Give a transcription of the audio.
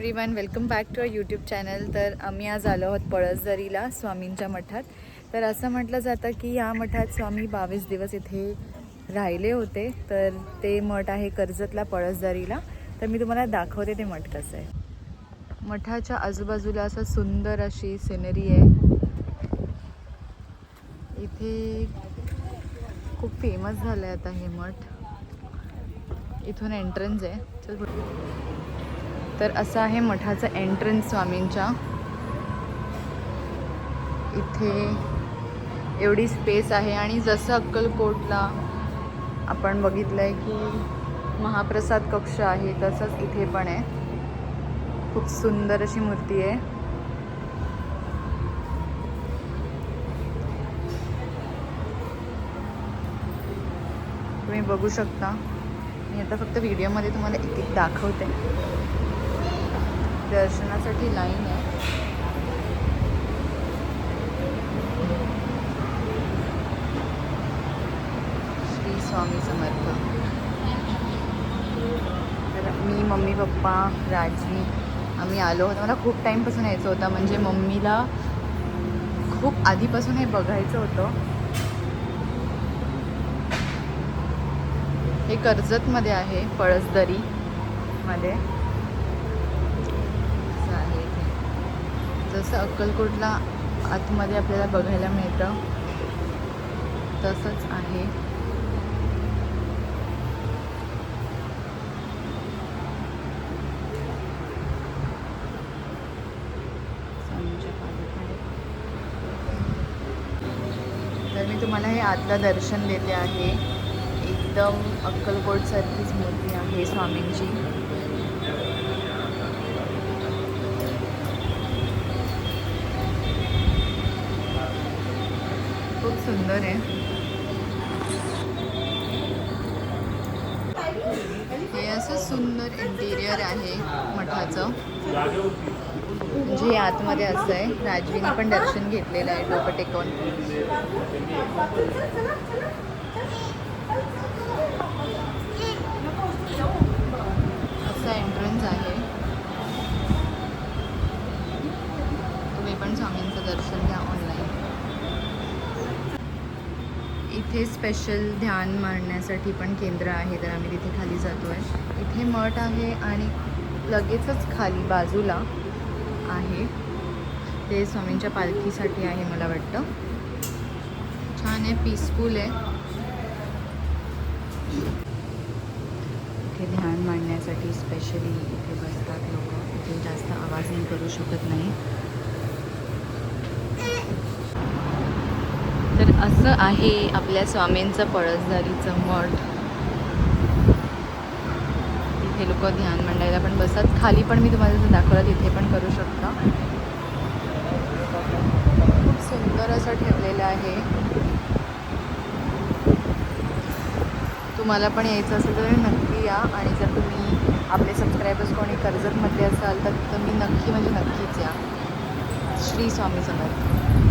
Everyone, welcome back to our YouTube channel. तर आम्ही आज आलो आहोत पळसदरीला स्वामींच्या मठात. तर असं म्हटलं जातं की या मठात स्वामी 22 दिवस इथे राहिले होते. तर ते मठ आहे कर्जतला पळसदरीला. तर मी तुम्हाला दाखवते ते मठ कसं आहे. मठाच्या आजूबाजूला असं सुंदर अशी सिनरी आहे. इथे खूप फेमस झालं आहे आता हे मठ. इथून एंट्रन्स आहे. चल, तर असं आहे मठाचं एंट्रन्स स्वामींच्या. इथे एवढी स्पेस आहे आणि जसं अक्कलकोटला आपण बघितलं आहे की महाप्रसाद कक्ष आहे तसंच इथे पण आहे. खूप सुंदर अशी मूर्ती आहे. तुम्ही बघू शकता. मी आता फक्त व्हिडिओमध्ये तुम्हाला एक एक दाखवते. दर्शनासाठी लाईन आहे. श्री स्वामी समर्थ. तर मी, मम्मी, पप्पा, राजी आम्ही आलो होतो. मला खूप टाईमपासून यायचं होतं. म्हणजे मम्मीला खूप आधीपासून हे बघायचं होतं. हे कर्जतमध्ये आहे, पळसदरीमध्ये आहे. जसं अक्कलकोटला आतमध्ये आपल्याला बघायला मिळतं तसंच आहे. तर मी तुम्हाला हे आतलं दर्शन देते आहे. एकदम अक्कलकोटसारखीच मूर्ती आहे स्वामींची. खूप सुंदर आहे. हे असं सुंदर इंटिरियर आहे मठाचं. म्हणजे आतमध्ये असं आहे. राजवीने पण दर्शन घेतलेलं आहे डोकं टेकवून. असं एंट्रन्स आहे. तुम्ही पण स्वामींचं दर्शन घ्या ऑनलाईन. इथे स्पेशल ध्यान मांडण्यासाठी पण केंद्र आहे. तर आम्ही तिथे खाली जातो आहे. इथे मठ आहे आणि लगेचच खाली बाजूला आहे ते स्वामींच्या पालखीसाठी आहे मला वाटतं. छान आहे, पीसफुल आहे. इथे ध्यान मांडण्यासाठी स्पेशली इथे बसतात लोक. इथे जास्त आवाज नाही करू शकत नाही. तर असं आहे आपल्या स्वामींचं पळसदरीचं मठ. इथे लोक ध्यान मांडायला पण बसतात. खाली पण मी तुम्हाला जसं दाखवलं तिथे पण करू शकता. खूप सुंदर असं ठेवलेलं आहे. तुम्हाला पण यायचं असेल तर नक्की या. आणि जर तुम्ही आपले सबस्क्रायबर्स कोणी कर्जतमध्ये असाल तर तुम्ही नक्की म्हणजे नक्कीच या. श्री स्वामी समर्थ.